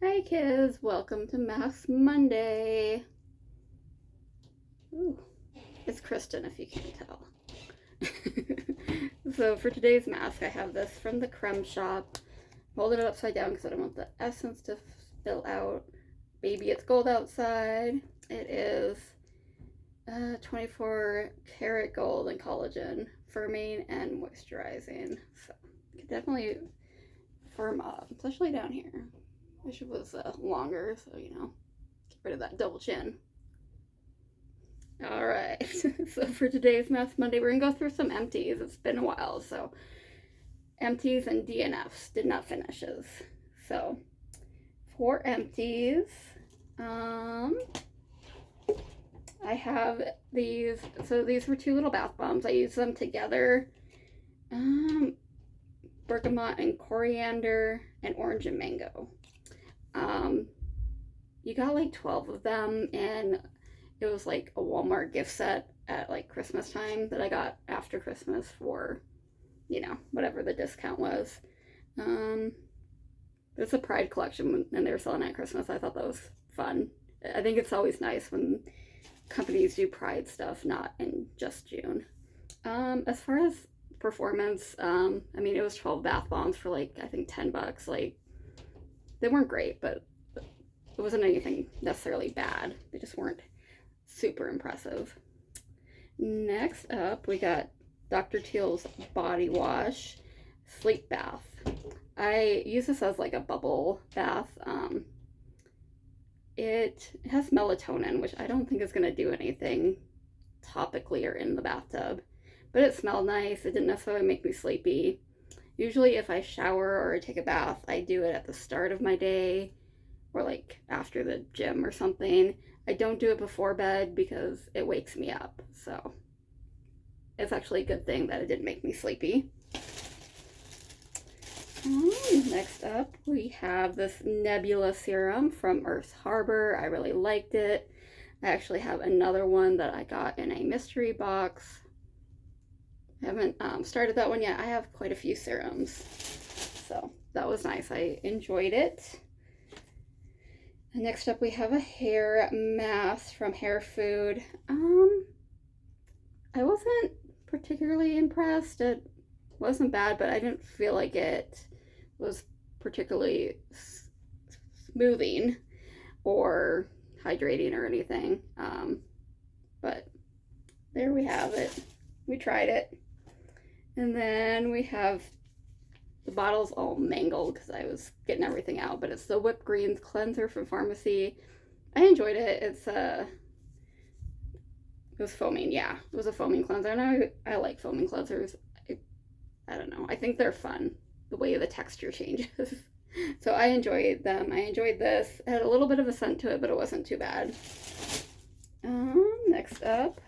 Hi kids, welcome to Math Monday. Ooh, it's Kristen if you can't tell. So for today's mask, I have this from the Creme Shop. Hold it upside down because I don't want the essence to spill out. Baby, it's gold outside. It is 24 karat gold and collagen, firming and moisturizing. So it can definitely firm up, especially down here. Wish it was longer, so get rid of that double chin. All right, so for today's Math Monday, we're gonna go through some empties. It's been a while, so empties and DNFs, did not finishes. So for empties, I have these. So these were two little bath bombs. I used them together. Bergamot and coriander and orange and mango. You got like 12 of them, and it was like a Walmart gift set at like Christmas time that I got after Christmas for, whatever the discount was. It's a Pride collection and they were selling it at Christmas. I thought that was fun. I think it's always nice when companies do Pride stuff, not in just June. As far as performance, it was 12 bath bombs for like, I think $10. Like, they weren't great, but it wasn't anything necessarily bad. They just weren't super impressive. Next up, we got Dr. Teal's Body Wash Sleep Bath. I use this as like a bubble bath. It has melatonin, which I don't think is going to do anything topically or in the bathtub, but it smelled nice. It didn't necessarily make me sleepy. Usually if I shower or take a bath, I do it at the start of my day or like after the gym or something. I don't do it before bed because it wakes me up. So it's actually a good thing that it didn't make me sleepy. Next up, we have this Nebula serum from Earth Harbor. I really liked it. I actually have another one that I got in a mystery box. I haven't started that one yet. I have quite a few serums. So that was nice. I enjoyed it. And next up, we have a hair mask from Hair Food. I wasn't particularly impressed. It wasn't bad, but I didn't feel like it was particularly smoothing or hydrating or anything. But there we have it. We tried it. And then we have the bottle's all mangled because I was getting everything out, but it's the Whipped Greens cleanser from Pharmacy. I enjoyed it. It was foaming. Yeah, it was a foaming cleanser, and I like foaming cleansers. I don't know. I think they're fun, the way the texture changes. So I enjoyed them. I enjoyed this. It had a little bit of a scent to it, but it wasn't too bad. Next up,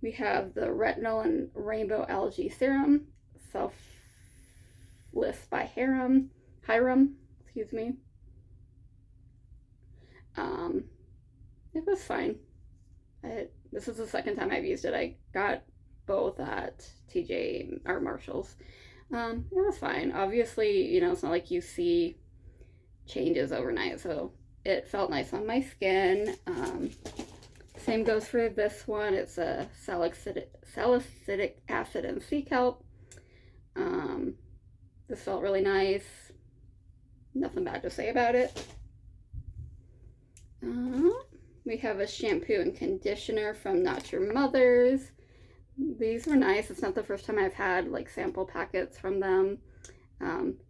we have the Retinol and Rainbow Algae Serum, Selfless by Hiram, excuse me. It was fine. This is the second time I've used it. I got both at TJ or Marshall's. It was fine. Obviously, it's not like you see changes overnight, so it felt nice on my skin. Same goes for this one. It's a salicylic acid and sea kelp. This felt really nice. Nothing bad to say about it. We have a shampoo and conditioner from Not Your Mother's. These were nice. It's not the first time I've had like sample packets from them.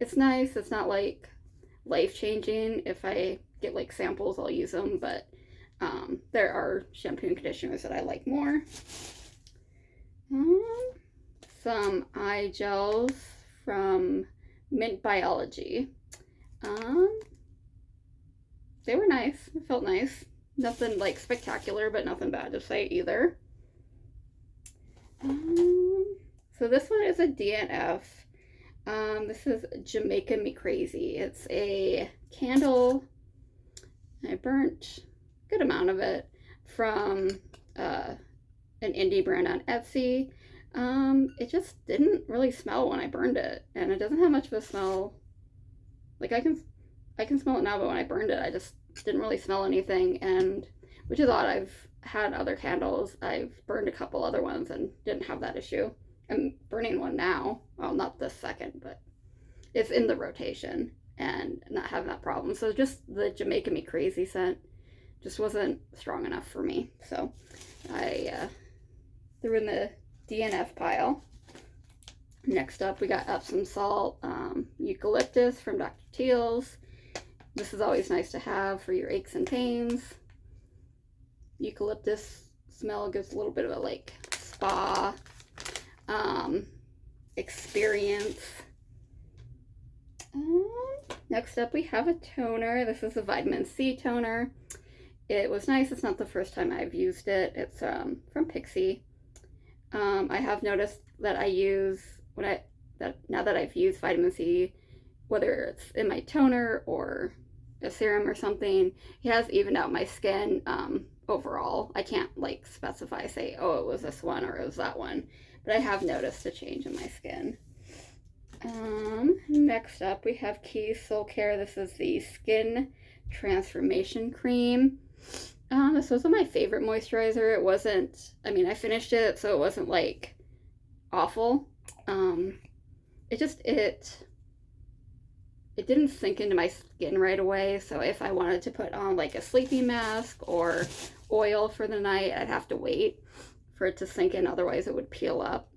It's nice. It's not like life-changing. If I get like samples, I'll use them, but there are shampoo and conditioners that I like more. Some eye gels from Mint Biology. They were nice. It felt nice. Nothing like spectacular, but nothing bad to say either. So this one is a DNF. This is Jamaica Me Crazy. It's a candle. I burnt a good amount of it from an indie brand on Etsy. It just didn't really smell when I burned it, and it doesn't have much of a smell. Like I can smell it now, but when I burned it, I just didn't really smell anything, and which is odd. I've had other candles. I've burned a couple other ones and didn't have that issue. I'm burning one now. Well, not this second, but it's in the rotation and not having that problem. So just the Jamaica Me Crazy scent just wasn't strong enough for me. So I threw in the DNF pile. Next up, we got Epsom salt, eucalyptus from Dr. Teal's. This is always nice to have for your aches and pains. Eucalyptus smell gives a little bit of a like spa experience. Next up, we have a toner. This is a vitamin C toner. It was nice. It's not the first time I've used it. It's from Pixie. I have noticed that I use now that I've used vitamin C, whether it's in my toner or a serum or something, it has evened out my skin overall. I can't like specify, say, oh, it was this one or it was that one, but I have noticed a change in my skin. Next up, we have Keys Soul Care. This is the Skin Transformation Cream. This wasn't my favorite moisturizer. It wasn't, I mean, I finished it, so it wasn't like awful. It didn't sink into my skin right away, so if I wanted to put on like a sleeping mask or oil for the night, I'd have to wait for it to sink in, otherwise it would peel up.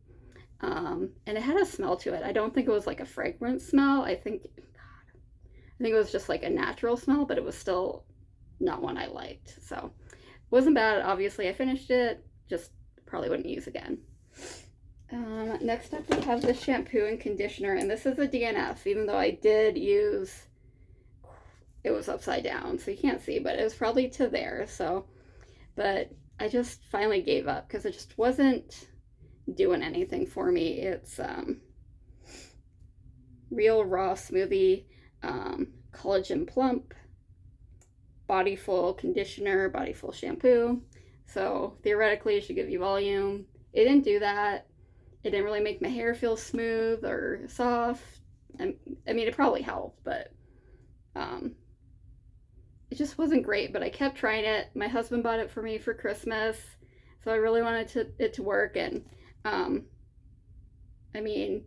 And it had a smell to it. I don't think it was like a fragrance smell. I think it was just like a natural smell, but it was still not one I liked. So it wasn't bad. Obviously I finished it, just probably wouldn't use again. Next up, we have the shampoo and conditioner, and this is a DNF, even though I did use, it was upside down, so you can't see, but it was probably to there, so, but I just finally gave up, because it just wasn't doing anything for me. It's, Real Raw Smoothie, Collagen Plump, Body Full Conditioner, Body Full Shampoo, so theoretically it should give you volume. It didn't do that. It didn't really make my hair feel smooth or soft. I mean, it probably helped, but it just wasn't great. But I kept trying it. My husband bought it for me for Christmas, so I really wanted it to work. And I mean,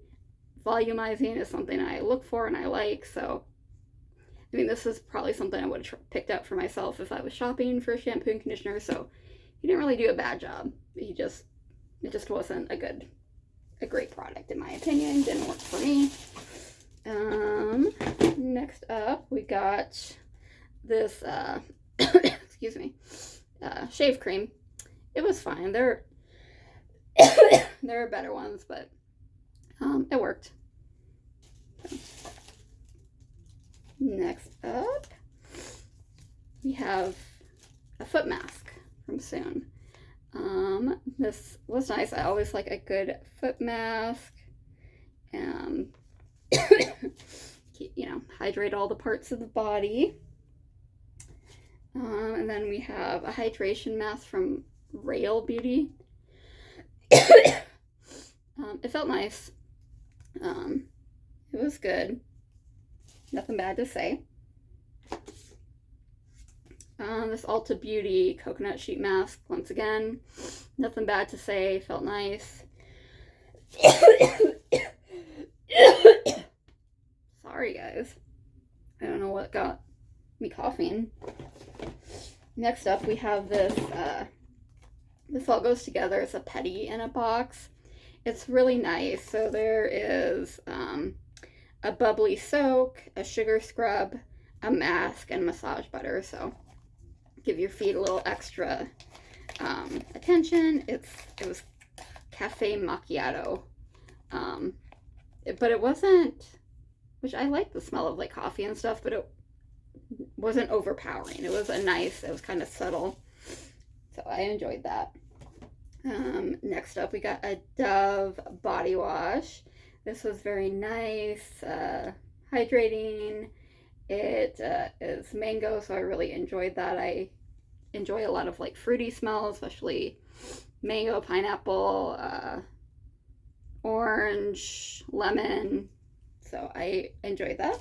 volumizing is something I look for and I like. So, I mean, this is probably something I would have picked up for myself if I was shopping for a shampoo and conditioner. So, he didn't really do a bad job. It just wasn't a great product in my opinion. Didn't work for me. Next up, we got this excuse me, shave cream. It was fine. There are better ones, but it worked. So. Next up, we have a foot mask from Soon. This was nice. I always like a good foot mask. You know, hydrate all the parts of the body. And then we have a hydration mask from Rail Beauty. It felt nice. It was good. Nothing bad to say. This Ulta Beauty coconut sheet mask, once again, nothing bad to say, felt nice. Sorry guys, I don't know what got me coughing. Next up, we have this, this all goes together, it's a petty in a box. It's really nice. So there is a bubbly soak, a sugar scrub, a mask, and massage butter, so give your feet a little extra attention. It was cafe macchiato, but it wasn't, which I like the smell of like coffee and stuff, but it wasn't overpowering. It was kind of subtle, so I enjoyed that. Next up, we got a Dove body wash. This was very nice, hydrating. It is mango, so I really enjoyed that. I enjoy a lot of like fruity smells, especially mango, pineapple, orange, lemon. So I enjoyed that.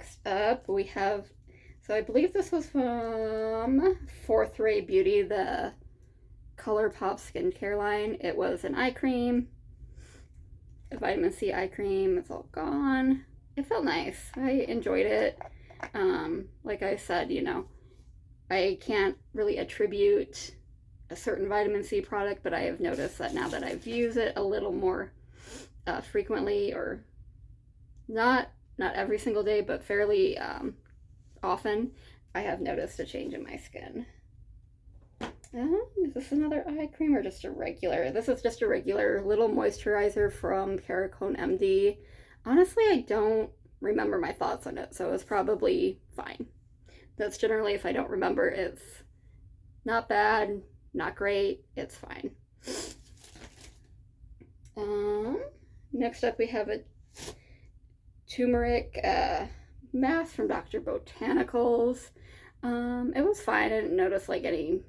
Next up, we have, so I believe this was from Fourth Ray Beauty, the ColourPop skincare line. It was an eye cream, a vitamin C eye cream. It's all gone. It felt nice. I enjoyed it. Like I said, you know, I can't really attribute a certain vitamin C product, but I have noticed that now that I've used it a little more frequently, or not every single day, but fairly often, I have noticed a change in my skin. Is this another eye cream or just a regular? This is just a regular little moisturizer from Keracone MD. Honestly, I don't remember my thoughts on it, so it's probably fine. That's generally, if I don't remember, it's not bad, not great, it's fine. Next up we have a turmeric mask from Dr. Botanicals. It was fine. I didn't notice like any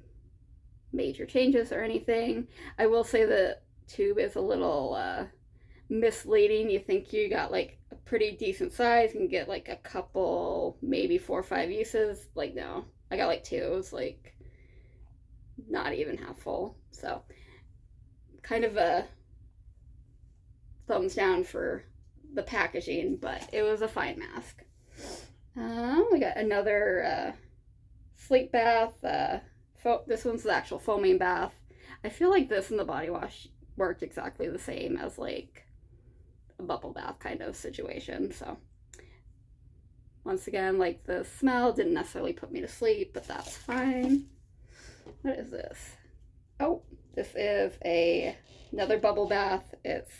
major changes or anything. I will say the tube is a little misleading. You think you got like a pretty decent size, you can get like a couple, maybe 4 or 5 uses. Like, no, I got like 2. It was like not even half full. So kind of a thumbs down for the packaging, but it was a fine mask. We got another sleep bath. This one's the actual foaming bath. I feel like this and the body wash worked exactly the same as like a bubble bath kind of situation. So once again, like, the smell didn't necessarily put me to sleep, but that's fine. What is this? Oh, this is another bubble bath. It's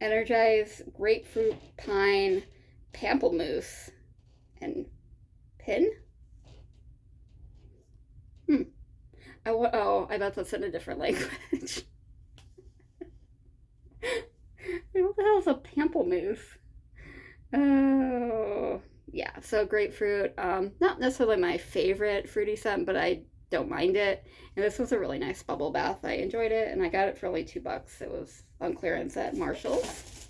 Energize Grapefruit Pine Pamplemousse and Pin. I bet that's in a different language. What the hell is a pamplemousse? Oh, yeah. So grapefruit. Not necessarily my favorite fruity scent, but I don't mind it. And this was a really nice bubble bath. I enjoyed it, and I got it for only $2. It was on clearance at Marshall's.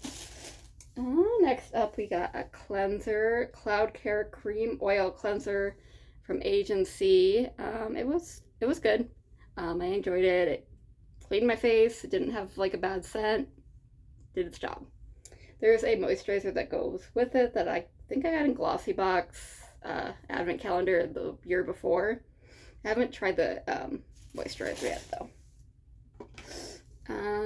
Next up, we got a cleanser, Cloud Care Cream Oil Cleanser from Agency. It was good. I enjoyed it. It cleaned my face. It didn't have like a bad scent. Did its job. There's a moisturizer that goes with it that I think I got in Glossy Box Advent Calendar the year before. I haven't tried the moisturizer yet though.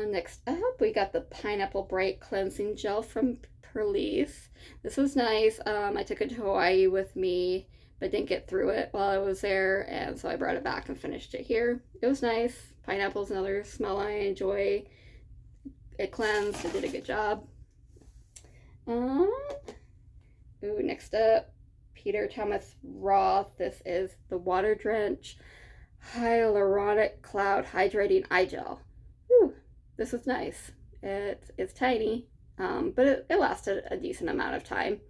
Next up, we got the Pineapple Bright Cleansing Gel from Perlice. This was nice. I took it to Hawaii with me, but didn't get through it while I was there, and so I brought it back and finished it here. It was nice. Pineapple's another smell I enjoy. It cleansed. It did a good job. Next up, Peter Thomas Roth. This is the Water Drench Hyaluronic Cloud Hydrating Eye Gel. Whew, this is nice. It's tiny, but it lasted a decent amount of time.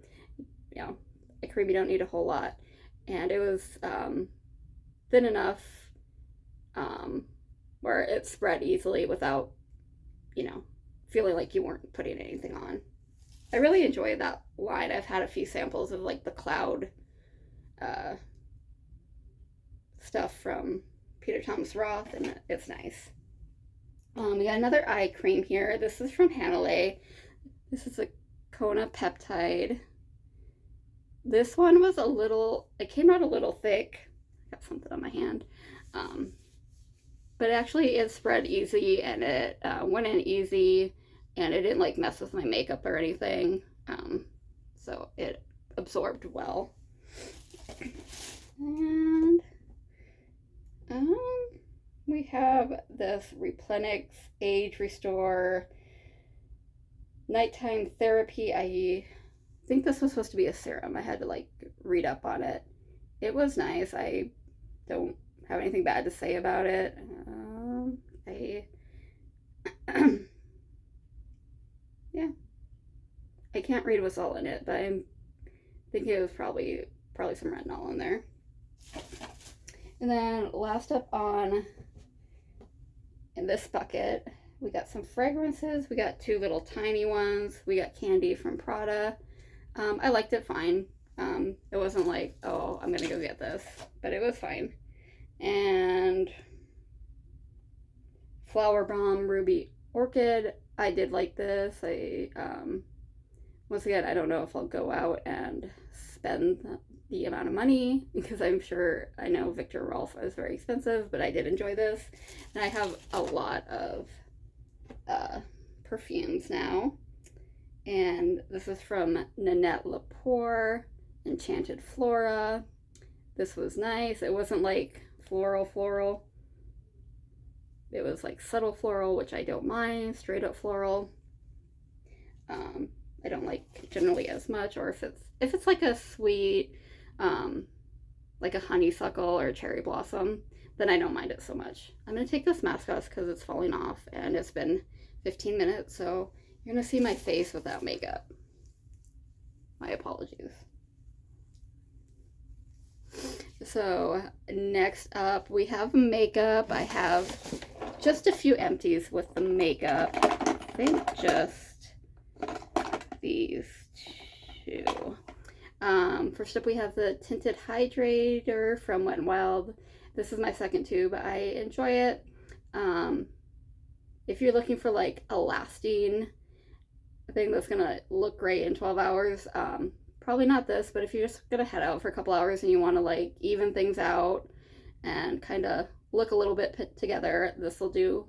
You know, a cream you don't need a whole lot. And it was thin enough where it spread easily without, you know, feeling like you weren't putting anything on. I really enjoy that line. I've had a few samples of like the cloud stuff from Peter Thomas Roth, and it's nice. We got another eye cream here. This is from Hanalei. This is a Kona Peptide. This one was it came out a little thick. I got something on my hand. But actually it spread easy, and it went in easy, and it didn't like mess with my makeup or anything. So it absorbed well. And we have this Replenix Age Restore Nighttime Therapy. I think this was supposed to be a serum. I had to like read up on it. It was nice. I don't have anything bad to say about it. Yeah, I can't read what's all in it, but I'm thinking it was probably some retinol in there. And then last up in this bucket, we got some fragrances. We got 2 little tiny ones. We got Candy from Prada. I liked it fine. It wasn't like, oh, I'm gonna go get this, but it was fine. And Flower Bomb Ruby Orchid, I did like this. Once again, I don't know if I'll go out and spend the amount of money because I know Victor Rolf is very expensive, but I did enjoy this. And I have a lot of perfumes now. And this is from Nanette Lepore, Enchanted Flora. This was nice. It wasn't like floral. It was like subtle floral, which I don't mind. Straight up floral. I don't like generally as much, or if it's like a sweet, like a honeysuckle or a cherry blossom, then I don't mind it so much. I'm gonna take this mask off because it's falling off, and it's been 15 minutes, so you're gonna see my face without makeup. My apologies. So next up we have makeup. I have just a few empties with the makeup. I think just these two. First up we have the Tinted Hydrator from Wet n Wild. This is my second tube. I enjoy it. If you're looking for like a lasting thing that's gonna look great in 12 hours, probably not this, but if you're just gonna head out for a couple hours and you want to like even things out and kind of look a little bit put together, this will do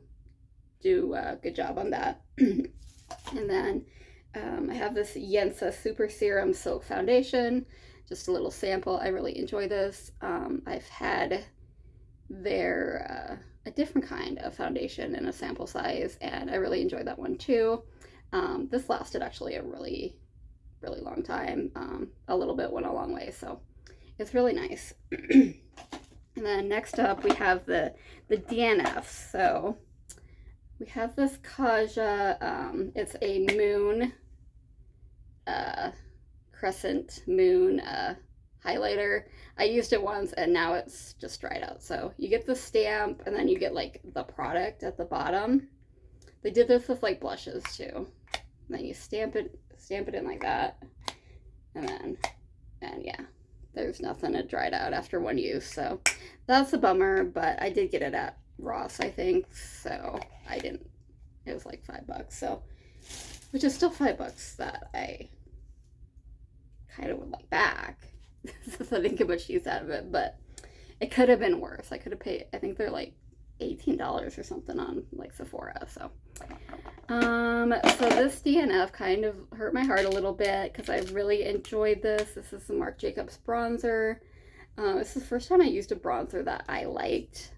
a good job on that. And then I have this Yensa Super Serum Silk Foundation, just a little sample. I really enjoy this. I've had a different kind of foundation in a sample size, and I really enjoyed that one too. This lasted actually a really long time. A little bit went a long way, so it's really nice. And then next up we have the DNF. So we have this Kaja. It's a moon, crescent moon highlighter. I used it once and now it's just dried out. So you get the stamp and then you get like the product at the bottom. They did this with like blushes too. And then you stamp it in like that. And yeah, there's nothing. It dried out after one use. So that's a bummer, but I did get it at Ross, I think. So it was like $5. So, which is still $5 that I kind of would like back. Since I didn't get much use out of it, but it could have been worse. I could have paid, I think they're like $18 or something on like Sephora. So this DNF kind of hurt my heart a little bit because I really enjoyed this. This is the Marc Jacobs bronzer. This is the first time I used a bronzer that I liked,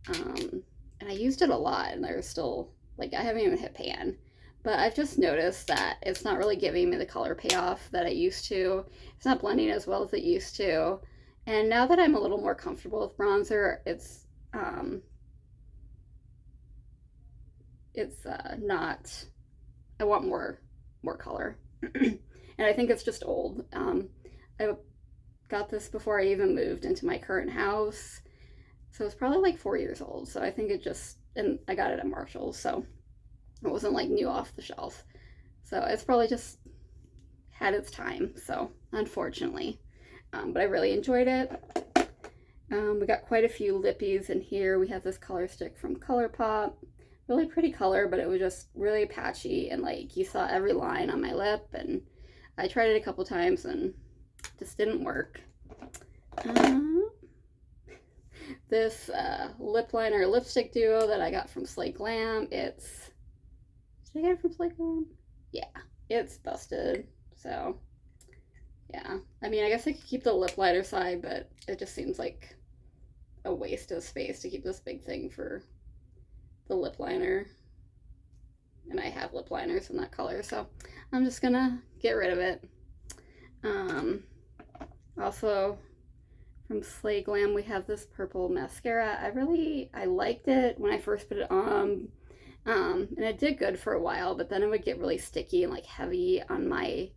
and I used it a lot, and there's still like I haven't even hit pan. But I've just noticed that it's not really giving me the color payoff that it used to. It's not blending as well as it used to. And now that I'm a little more comfortable with bronzer, it's not, I want more color. And I think it's just old. I got this before I even moved into my current house. So it's probably like 4 years old. So I think and I got it at Marshall's. So it wasn't like new off the shelf. So it's probably just had its time. So unfortunately, but I really enjoyed it. We got quite a few lippies in here. We have this color stick from ColourPop. Really pretty color, but it was just really patchy and like you saw every line on my lip, and I tried it a couple times and just didn't work. This lip liner lipstick duo that I got from Slay Glam. Did I get it from Slay Glam? Yeah, it's busted. So yeah, I mean, I guess I could keep the lip liner side, but it just seems like a waste of space to keep this big thing for the lip liner. And I have lip liners in that color, so I'm just gonna get rid of it. Also from Slay Glam, we have this purple mascara. I liked it when I first put it on. And it did good for a while, but then it would get really sticky and like heavy on my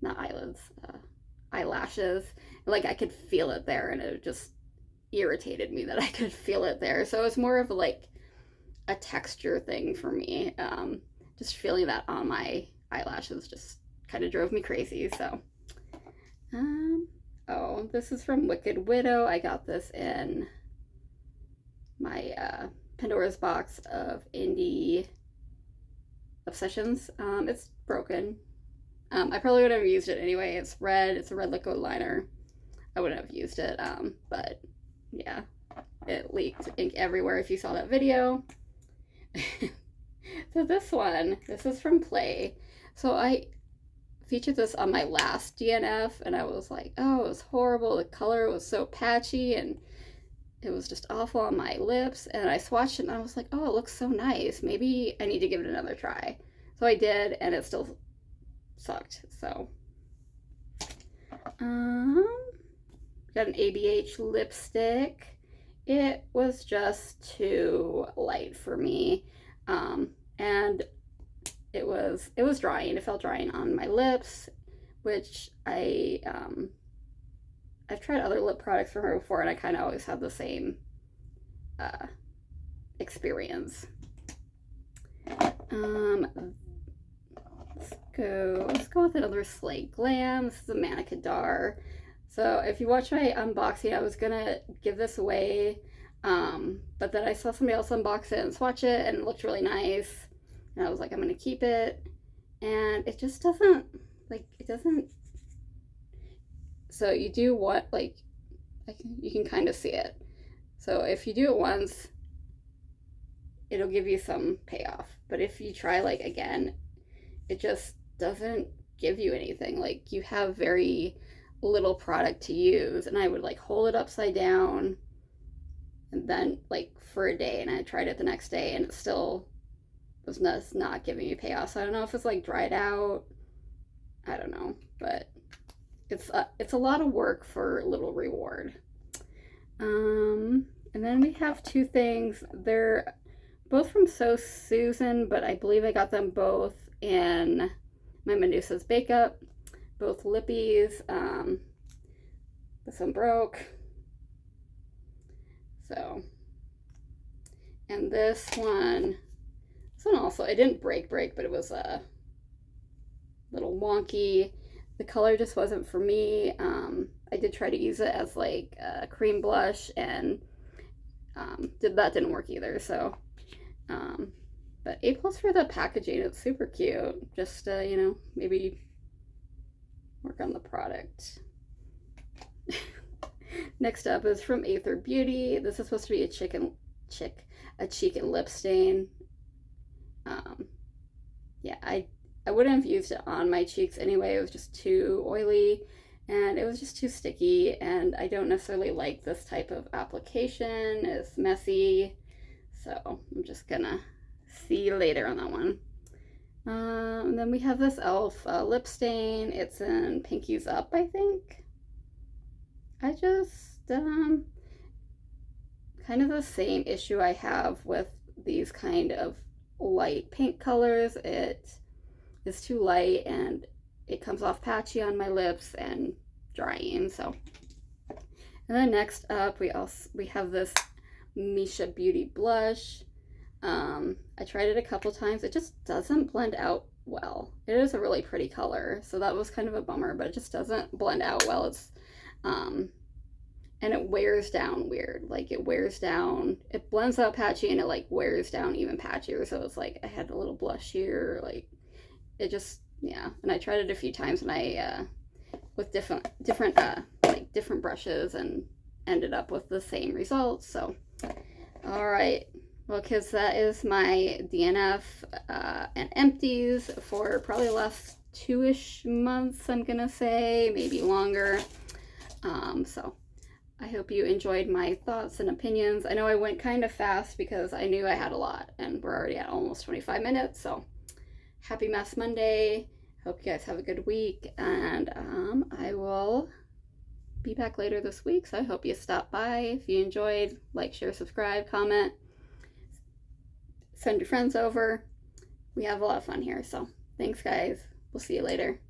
not eyelids, eyelashes. Like I could feel it there, and it just irritated me that I could feel it there. So it's more of like a texture thing for me. Just feeling that on my eyelashes just kind of drove me crazy. So, oh, this is from Wicked Widow. I got this in my Pandora's box of indie obsessions. It's broken. I probably would have used it anyway. It's red. It's a red liquid liner. I wouldn't have used it, but yeah, it leaked ink everywhere if you saw that video. So this is from Play. So I featured this on my last DNF, and I was like, oh, it was horrible. The color was so patchy, and it was just awful on my lips. And I swatched it, and I was like, oh, it looks so nice. Maybe I need to give it another try. So I did, and it still sucked. So, got an ABH lipstick. It was just too light for me, and it was drying. It felt drying on my lips, which I've tried other lip products from her before, and I kind of always had the same experience. Let's go with another Slay Glam. This is a Mannequin Dar. So if you watch my unboxing, I was gonna give this away, but then I saw somebody else unbox it and swatch it, and it looked really nice, and I was like, I'm gonna keep it, and it just doesn't, so you do what, you can kind of see it. So if you do it once, it'll give you some payoff, but if you try again, it just doesn't give you anything. You have very little product to use, and I would hold it upside down and then for a day, and I tried it the next day, and it still was not giving me payoff. So I don't know if it's dried out, I don't know, but it's a lot of work for little reward. And then we have two things. They're both from So Susan, but I believe I got them both in my Medusa's Bake Up. Both lippies. This one broke. So, and this one also, it didn't break, but it was a little wonky. The color just wasn't for me. I did try to use it as a cream blush, and that didn't work either. So, but A+ for the packaging. It's super cute. Just maybe work on the product. Next up is from Aether Beauty. This is supposed to be a cheek and lip stain. Yeah, I wouldn't have used it on my cheeks anyway. It was just too oily, and it was just too sticky, and I don't necessarily like this type of application. It's messy, so I'm just gonna see you later on that one. And then we have this e.l.f. Lip stain. It's in Pinkies Up, I think. I just, kind of the same issue I have with these kind of light pink colors. It is too light, and it comes off patchy on my lips and drying. So, and then next up, we have this Misha Beauty blush. I tried it a couple times. It just doesn't blend out well. It is a really pretty color, so that was kind of a bummer, but it just doesn't blend out well. It's and it wears down weird. It wears down, it blends out patchy, and it wears down even patchier. So it's I had a little blush here, it just, yeah. And I tried it a few times, and I with different brushes, and ended up with the same results. So, all right. Well, kids, that is my DNF and Empties for probably the last 2-ish months, I'm gonna say, maybe longer. So I hope you enjoyed my thoughts and opinions. I know I went kind of fast because I knew I had a lot, and we're already at almost 25 minutes. So happy Mess Monday. Hope you guys have a good week, and I will be back later this week. So I hope you stop by. If you enjoyed, share, subscribe, comment. Send your friends over. We have a lot of fun here. So thanks, guys. We'll see you later.